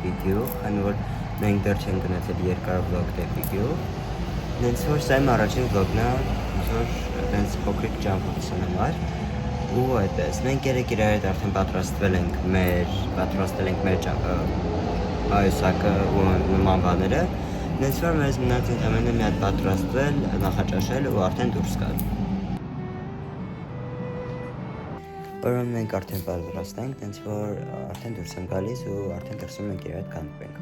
դեպի գյուղ, քանի որ մենք դեռ չենք գնացել երկար վլոգ դեպի գյուղ։ Նենց որ սա իմ առաջին վլոգն է, ոնց որ նենց փոքրիկ ճամփորդության համար։ Ու այդպես, մենք երեք իրար հետ արդեն պատրաստվել ենք մեր այուսակը ու նման բաները։ Նենց որ մեզ մնաց ընդամենը մի հատ պատրաստվել, նախաճաշել ու արդեն դուրս գալ։ Ուրեմն մենք արդեն պատրաստ ենք, նենց որ արդեն դուրս ենք գալիս ու արդեն դրսում ենք իրար հետ կանգնենք։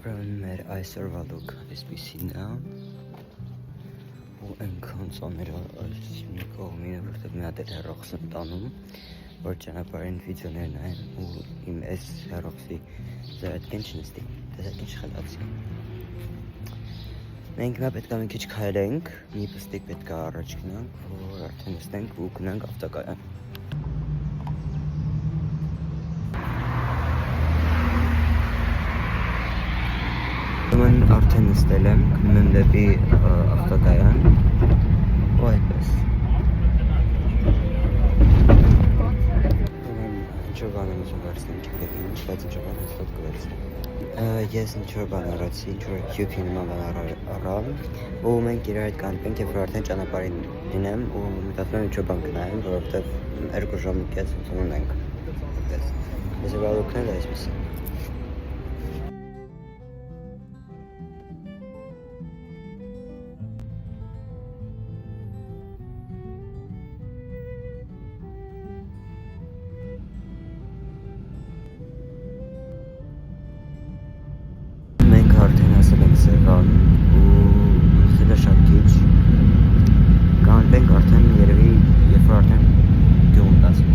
Ուրեմն մեր այսօրվա լուքը այսպիսին է։ Ու այնքան ծանր այս մի կողմինը, որտեղ մի հատ հեռախոս եմ տանում, որ ճանապարհին վիդեոներ նայեմ ու իմ այս հեռախոսի զարդկեն չնստի, տեսակ ինչ խելացի։ Մենք հիմա պետք է մի քիչ քայլենք, մի պստիկ պետք է առաջ գնանք, որ արդեն նստենք ու գնանք ավտոկայան։ Ուրեմն արդեն նստել եմ, գնում եմ դեպի ավտոկայան ու այդպես։ Ինչ-որ բան եմ ուզում վերցնել, չգիտեմ ինչ, բայց ինչ-որ բան հստակ կվերցնեմ։ Ես ինչ-որ բան արեցի, ինչ-որ հյութի նման բան առամ ու մենք իրար հետ կանգնենք, երբ որ արդեն ճանապարհին լինեմ ու մտածում եմ ինչ-որ բան գնայեմ, որովհետև 2 ժամից ունենք։ Այդպես։ Ես վարորդն էլ այսպես։ Արդեն հասել ենք Սևան ու նստել է շատ քիչ, կանենք արդեն երևի, երբ որ արդեն գյուղում տասում։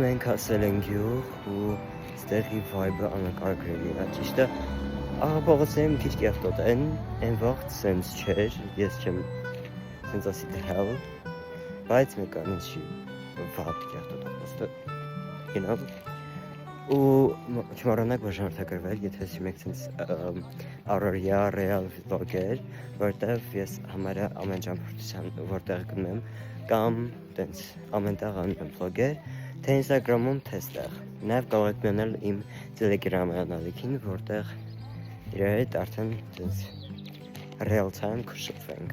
Մենք հասել ենք գյուղ ու ստեղի վայբը անկարգելի է, ճիշտ է։ Աղաբողոցը մի քիչ կեղտոտ են, այն վաղտ սենց չէր, ես չեմ սենց ասի դրհալ, բայց մեկ ան ինչի վաղտ կեղտոտ ապոստը, գինավ, ու չմոռանաք որ ժանրթագրվել, եթե հեսում եք սենց առօրյա ռեալ վլոգեր, որտև ես համարյա ամեն ճամփորդության որտեղ գնում եմ, կամ տենց ամենտեղ անում եմ վլոգեր, թե ինստագրամում, թե ստեղ, նաև կարող եք մյանալ իմ տելեգրամ անալիքին, որտեղ իրար հետ արդեն real time կշփվենք։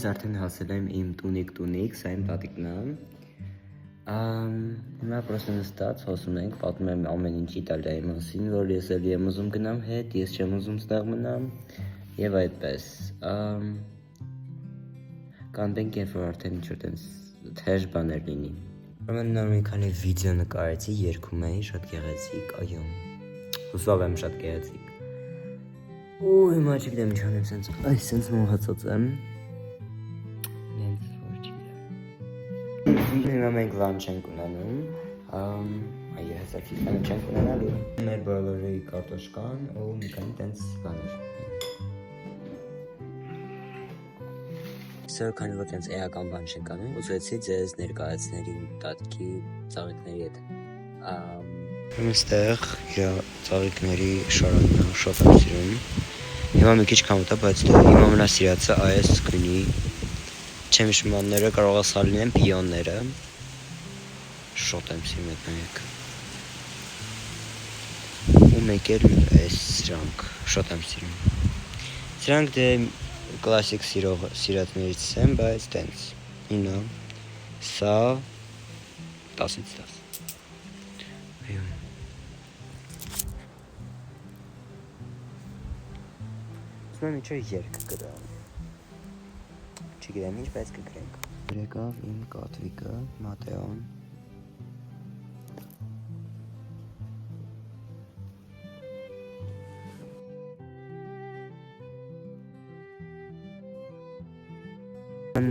Ես արդեն հասել եմ իմ տունիկ, սա իմ տատիկն է։ Հիմա պրոստը նստած խոսում ենք, պատմում եմ ամեն ինչ Իտալիայի մասին, որ ես էլի եմ ուզում գնամ հետ, ես չեմ ուզում ստեղ մնամ եւ այդպես։ Կանենք երբ որ արդեն ինչ-որ տենց թեժ բաներ լինի։ Ուրեմն նոր մի քանի վիդեո նկարեցի, երգում էի, շատ գեղեցիկ, այո։ Հուսով եմ շատ գեղեցիկ։ Ու հիմա չգիտեմ ինչ անեմ, սենց մոհացած եմ։ Հիմա մենք լանչ ենք ունենում, այո, հեսա ֆիֆան չենք ունենալու։ Մեր բոլորի կարտոշկան ու մի քանի տենց բաներ։ Սա քանի որ տենց էական բան չենք անում, ուզեցի ձեզ ներկայացնել իմ տատիկի ծաղիկների հետ։ Այստեղ ծաղիկների շարանը շատ եմ սիրում։ Հիմա մի քիչ քամուտ է, բայց իմ ամենասիրածը այս գույնի չեմ շմանները կարող է սալ լինեն պիոնները, շոտ եմ սիրում այդ նայեք, ու մեկ էլ այս սրանք, շոտ եմ սիրում, սրանք դե կլասիկ սիրածներից եմ, բայց տենց, ինա, սա 10-ից 10, այո, ասում եմ ինչ-որ երկ կրամ, չգիտեմ ինչ, բայց կգրենք։ Եկավ իմ կատվիկը, Մատեոն։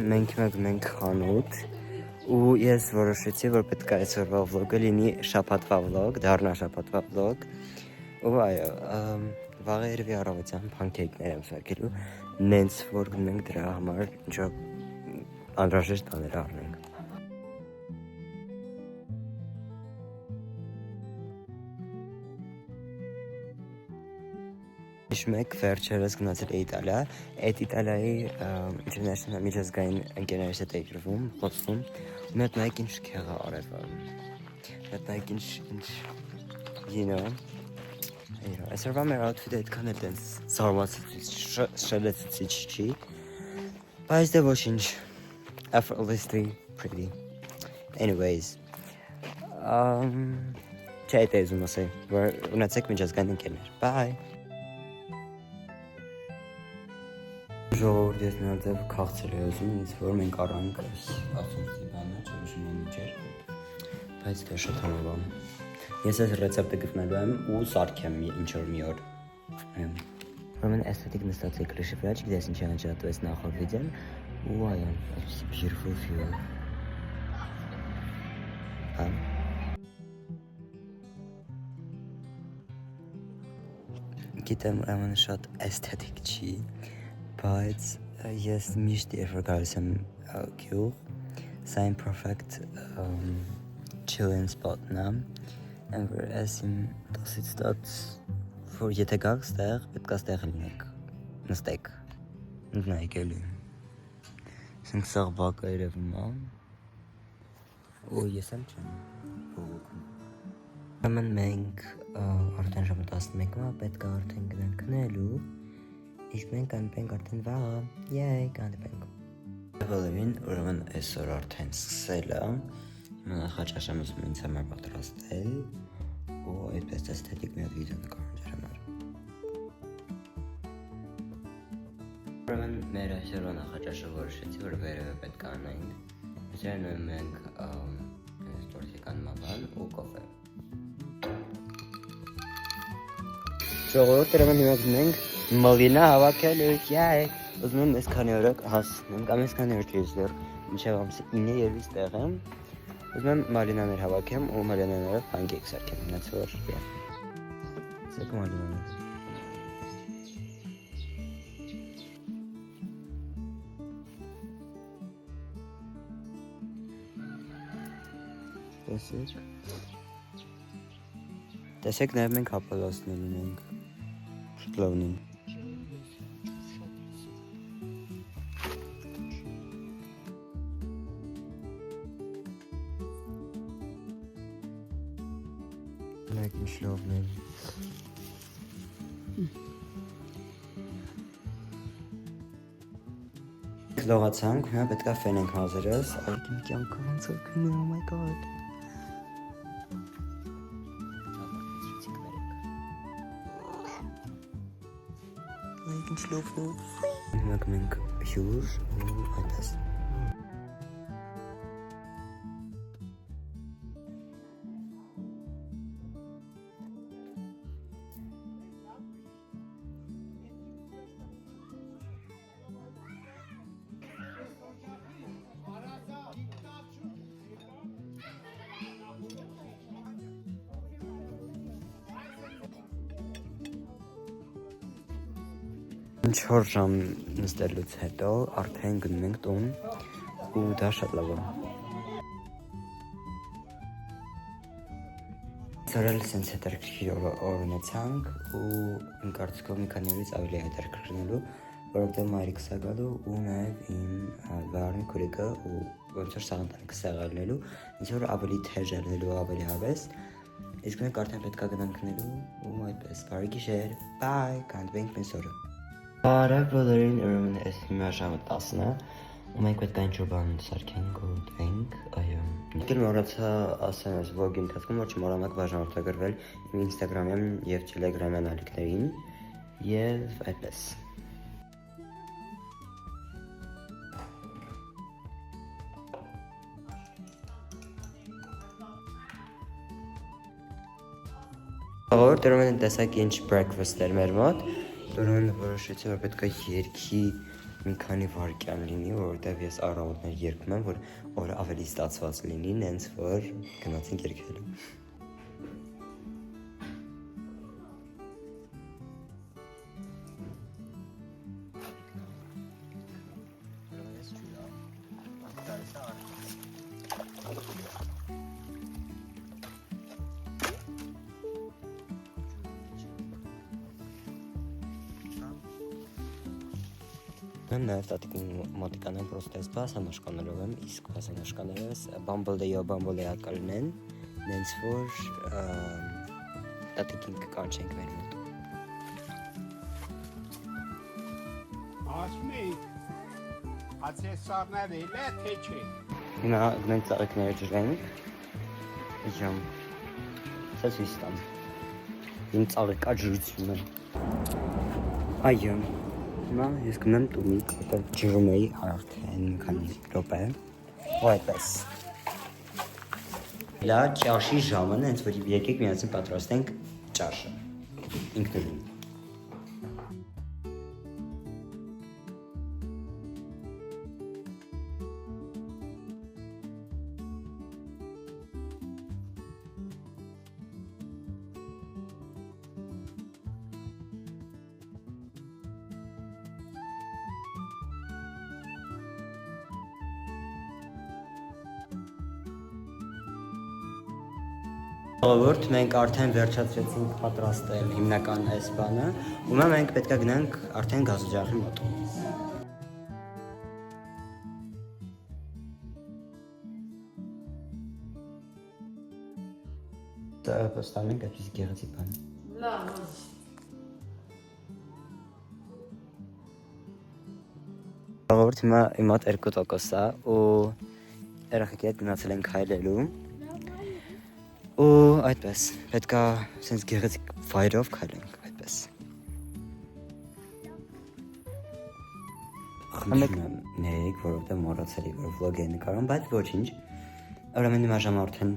Մենք հիմա գնանք խանութ ու ես որոշեցի, որ պետք է այսօրվա վլոգը լինի շաբաթվա վլոգ, դառնա շաբաթվա վլոգ։ Ու այո, վաղերևի առավոտյան փանքեյքներ եմ սարքելու, նենց որ գնենք դրա համար ինչ-որ անհրաժեշտ բաներ առնենք։ Հիշում եք, վերջերս գնացել էի Իտալիա, այդ Իտալիայի ինտերնեշնալ միջազգային ընկերներից հետ էի գրվում, խոսում, ու մի հատ նայեք ինչ քեղա արևը, մի հատ նայեք ինչ, you know, այսօրվա մեր outfit-ը այդքան էլ տենց շլեցուցիչ չի, բայց դե ոչինչ, effortlessly pretty, anyways, չէ այդ էի ուզում ասել, որ ունեցեք միջազգային ընկերներ, bye! Ժողովուրդ ես մի հատ ձև քաղցր էի ուզում, ինձ որ մենք առանք այս ասոցի բանը, չէ ուշում եմ իջեր, բայց դե շատ համավան։ Ես այս ռեցեպտը գտնելու եմ ու սարքեմ ինչ-որ մի օր։ Ուրեմն էսթետիկ նստած էի կրիշի վրա, չգիտես ինչ անջատվեց նախորդ վիդեոն, ու այո, այսպիսի beautiful view։ Գիտեմ, ուրեմն շատ էսթետիկ չի, բայց ես միշտ երբ որ գալիս եմ գյուղ, սա իմ perfect chilling spot-ն է, and որ ես իմ դասից ստաց, որ եթե գաք ստեղ, պետք է ստեղ լինեք, նստեք, նայեք էլի, սենք սաղ բակը երևում է, ու ես եմ չեմ բողոքում։ Ուրեմն մենք արդեն ժամը 11-ը պետք է արդեն գնանք քնելու, իսկ մենք կանպենք արդեն վաղը, եյ, կանպենք։ Բոլորին, ուրեմն այսօր արդեն սկսել է, նախաճաշ եմ ուզում ինձ համար պատրաստել, ու այդպես էսթետիկ մի հատ վիդեո նկարում ձեր համար։ Ուրեմն մեր այսօրվա նախաճաշը որոշեցի, որ վերևը պետք է անենք, այսօր նույն մենք տորտիկան մավան ու կոֆե։ Ժողովուրդ ուրեմն հիմա գնենք Մալինա հավաքելու, եյ, ուզում եմ այս քանի օրը հասնեմ, կամ այս քանի օր չես դեռ, մինչև ամսի 9 երևի ստեղ եմ, ուզում եմ մալինաներ հավաքեմ ու մալինաները փանքեյք սարքեմ, հենց որ, սեք մալինաներ։ Տեսեք նաև մենք հապալասներ ունենք, շուտ լավն են։ Նայեք ինչ լավն են։ Լողացանք, հիմա պետք է ֆենենք հազերս, այդ իմ կյանքը ոնց որ գնում, oh my god։ Նայեք ինչ լավն է։ Հիմա գնանք հյուր ու այդպես։ Չոր ժամ նստելուց հետո արդեն գնում ենք տուն ու դա շատ լավ է։ Սարել սենց հետաքրքիր օր ունեցանք ու իմ կարծիքով մի քանի օրից ավելի հետաքրքրնելու, որովհետև մայրիկս է գալու ու նաև իմ վարն քուրիկը ու ոնց որ սա ընտանիքը սեղալնելու, ինձ որ ավելի թեժ ելնելու ավելի հավես, իսկ մենք արդեն պետք է գնանք քնելու ու այդպես, բարի գիշեր, bye, կհանդիպենք մյուս օրը։ Բարև բոլորին, ուրեմն այս հիմա ժամը 10-ն է, ու մենք պետք է ինչ-որ բան սարքենք ու տվենք, այո։ Եկել մոռացա ասեմ այս վլոգի ընթացքում, որ չմոռանաք բաժանորդագրվել իմ ինստագրամյան և տելեգրամյան ալիքներին, և այդպես։ Ուրեմն ուրեմն տեսակ ինչ breakfast էր մեր մոտ, ուրեմն որոշեցի, որ պետք է երգի մի քանի վայրկյան լինի, որովհետև ես առավոտներ երգում եմ, որ օրը ավելի ստացված լինի, նենց որ գնացինք երգելու։ Նաև տատիկին մոտիկանեմ պրոստես բաս անաշկանելով եմ, իսկ բաս անաշկանելս բամբոլեա կալնեն, նենց որ տատիկին կկանչենք մեր մոտ։ Ասմիկ, ացես սարներ էլ է, թե չէ։ Հիմա գնենք ծաղիկները ջրենք, իջամ, սա ցույց տամ, իմ ծաղիկա ջրությունը։ Այո, հիմա ես գնեմ տունիկ, որտեղ ջրում էի արդեն մի քանի րոպե, ու այդպես։ Լա ճաշի ժամը, հենց որ եկեք միասին պատրաստենք ճաշը, ինքնուրույն։ Ժողովուրդ, մենք արդեն վերջացրեցինք պատրաստել հիմնական այս բանը, ու մենք պետք է գնանք արդեն գազօջախի մոտ։ Ստանենք այդպես գեղեցիկ բան։ Լավ։ Ժողովուրդ, հիմա իմ մոտ 2% է, ու երեխեքի հետ գնացել ենք քայլելու։ Ու այդպես, պետք է սենց գեղեցիկ վայրով քայլենք, այդպես։ Խնդրում եմ ներեք, որովհետև մոռացել էի, որ վլոգ էի նկարում, բայց ոչինչ։ Ուրեմն հիմա ժամը արդեն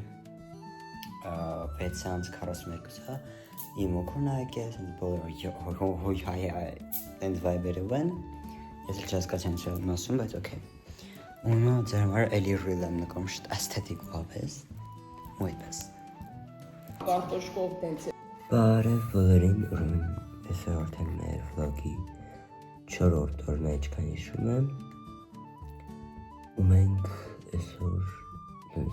6:42 է, իմ օգուր նայեք, սենց բոլորը հոյ-հայ տենց վայբերով են, ես էլ չհասկացա ինչ եմ ասում, բայց օքեյ։ Ու հիմա ձեր համար էլի ռիլ եմ նկարում, շտ էսթետիկ ուղղապես, ու այդպես։ Կարտոշկով տենց է։ Բարև բոլորին, ուրեմն այսօր արդեն մեր վլոգի 4-րդ օրն է, ինչքան հիշում եմ, ու մենք այսօր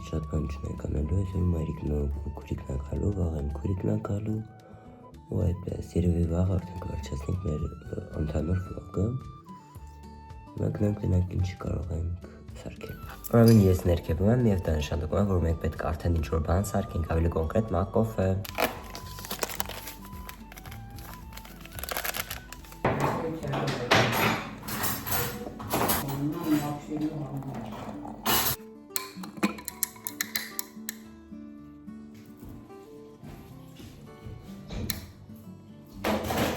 շատ բան չենք անելու, այսօր մայրիկն ու քուրիկն է գալու, վաղ եմ քուրիկն է գալու, ու այդպես, երևի վաղ արդեն կվերջացնենք մեր ընդհանուր վլոգը, մենք գնանք ինչ կարող ենք սարքել։ Ուրեմն ես ներքևում եմ և դա նշանակում է, որ մենք պետք է արդեն ինչ-որ բան սարքենք, ավելի կոնկրետ մակկոֆե։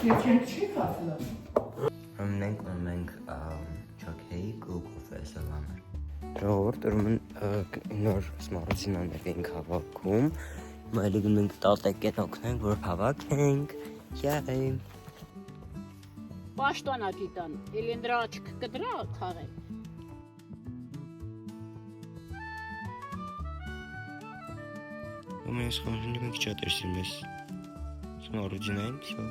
Եվ չի կապլը։ Մենք ունենք չոքեյք ու կոֆե այսօր համար։ Ժողովուրդ, ուրեմն նոր սմարոցինաներ ենք հավաքում, հիմա էլի գնանք տատեկեն օգնենք, որ հավաքենք, յայ։ Պաշտոնա գիտան, էլի դրա աչք կդրա քաղել։ У меня с холодильником чатаешься вместе. Смородинаем, все.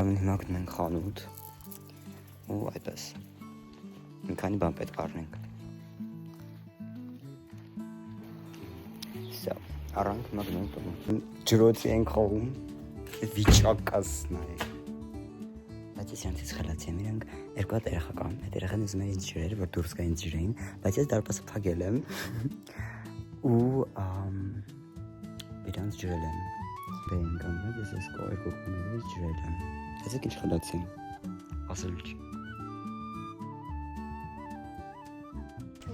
Հիմա գնանք խանութ ու այդպես մի քանի բան պետք է առնենք։ Սա առանք հիմա գնանք տուն։ Ջրոցի ենք խաղում, վիճակաս նայեք։ Բայց ես իրանցից խելացի եմ, իրանք երկու հատ երեխա կան, այդ երեխան ուզում էր ինձ ջրել, որ դուրս գա ինձ ջրեին, բայց ես դարպասը փակել եմ ու իրանց ջրել եմ։ Բերին կամրած, ես ես երկու կողմերից ջրել եմ։ Այսեք ինչ խելացի եմ, ասել չի։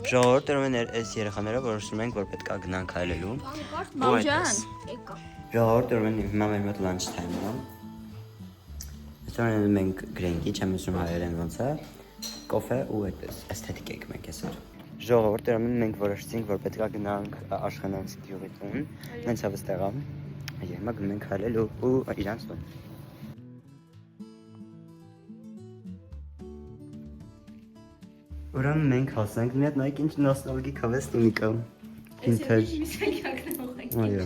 Ժողովուրդ, ուրեմն այս երեխաները որոշում ենք, որ պետք է գնանք քայլելու։ Մամջան, եկա։ Ժողովուրդ, ուրեմն հիմա մեր մոտ լանչ թայմն է։ Այսօր մենք գրենքի, չեմ հիշում հայերեն ոնց է, կոֆե ու այդպես էսթետիկ ենք մենք այսօր։ Ժողովուրդ, ուրեմն մենք որոշեցինք, որ պետք է գնանք Աշխանանցի գյուղի տուն, նենց հավես տեղա։ Հիմա գնում ենք քայլելու ու իրանց տուն։ Ուրեմն մենք հասանք մի հատ նայեք ինչ նոստալգիկ հավեստի կա։ Vintage։ Այո։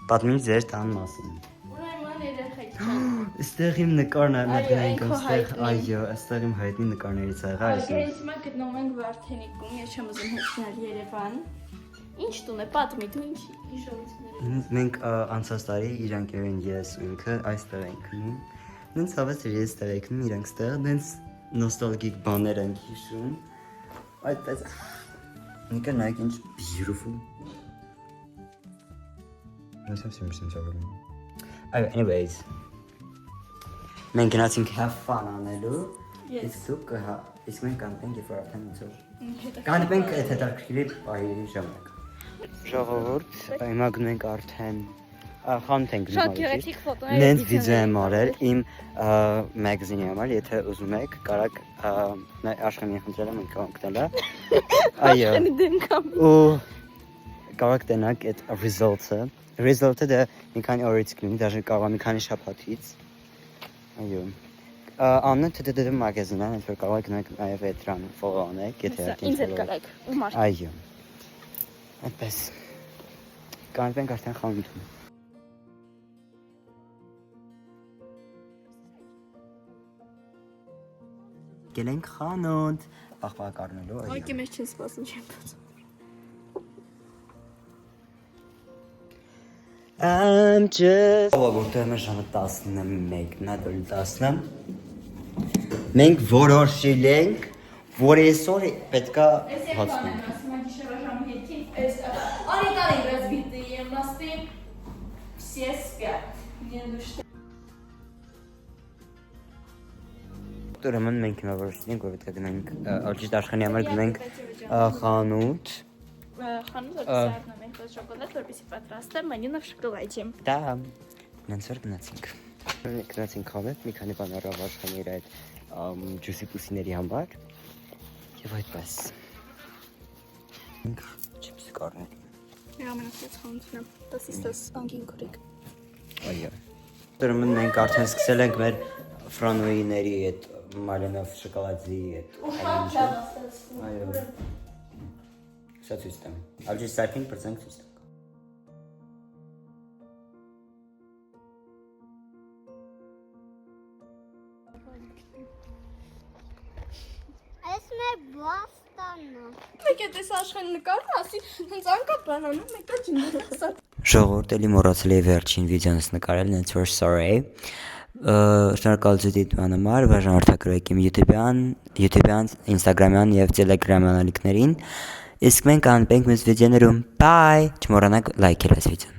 Պատմի ձեր տան մասին։ Ուրեմն երեխեք չեն։ Այստեղ իմ նկարն է Այո, մենք այն քո այստեղ, հայտնի։ այո, այստեղ իմ հայտնի նկարներից ա եղա այսօր։ Գրենց հիմա գտնվում ենք Վարդենիկում, ես չեմ ուզում հեչնել Երևան։ Ինչ տուն է, պատմի, դու ինչ հիշողություններ։ Մենք անցած տարի իրանք երեն ես ու ինքը այստեղ ենք քնում։ Նենց հավես էր ես ստեղ եկնում իրանք ստեղ, նենց նոստալգիկ բաներ ենք հիշում։ Այդպես Նիկը նայեք ինչ beautiful։ Այո, anyways։ Մենք գնացինք have fun անելու։ Իսկ դուք իսկ մենք կանենք երբ որ արդեն ոնց կանենք այդ հետաքրքիր բայերի ժամանակ։ Ժողովուրդ, հիմա գնենք արդեն խանութ ենք գնում։ Շատ գեղեցիկ ֆոտոներ։ Նենց վիդեո եմ արել իմ մագազինի համար, եթե ուզում եք, կարաք Աշխենին խնդրել եմ ընկնելա։ Այո։ Դեմ կամ։ Ու կարաք տենաք այդ results-ը։ Results-ը դա մի քանի օրից կլինի, դաժե կարող է մի քանի շաբաթից։ Այո։ Աննը TTD մագազինն է, այնց որ կարող եք գնանք նաև էդրան follow անեք, եթե Ինձ էլ կարաք։ Ու մարդ։ Այո։ Այդպես։ Կանենք արդեն խանութում։ Գելենք խանութ, պաղպաղ առնելու։ Ոյկի մեջ չեն սպասում, չեմ բացում։ I'm just որտեղ մեր ժամը 11-ն է, դուրս 10-ը։ Մենք որոշել ենք, որ այսօր պետքա հացնենք։ Ասում եմ գիշերվա ժամի 7-ին, они дали разбитые мосты, все спят. Мне нужно. Ուրեմն մենք հիմա որոշել ենք, որ պետք է գնանք ալճիշտ Աշխենի համար գնանք խանութ։ Խանութը դեսերտն ենք ոչ շոկոլադ, որպեսզի պատրաստեմ մանյունով շոկոլադի։ Դա նենց որ գնացինք։ Գնացինք խանութ, մի քանի բան առավ Աշխենի իր այդ ջուսի պուսիների համար։ Եվ այդպես։ Մենք չիպսի կառնել։ Ամենասիրած խանութն է։ Դասիստս անգին քուրիկ։ Այո։ Ուրեմն մենք արդեն սկսել ենք մեր ֆրանոյիների այդ մալենով շոկոլադի այդ Այո։ Սա ցույց տամ։ Ալջի սարքին պրծենք ցույց տամ։ Այս մեր բաստանն է։ Մեկ է տես Աշխեն նկարն ասի, հենց անկապ բանանում մեկը ջնջել։ Ժողովուրդ էլի մոռացել էի վերջին վիդեոնս նկարել, նենց որ sorry։ Շնորհակալություն դիտման համար, բաժանորդագրեք իմ YouTube-յան, Instagram-յան եւ Telegram-յան ալիքներին։ Իսկ մենք անպենք մեզ վիդեոներում։ Bye։ Չմոռանաք լայքել այս վիդեոն։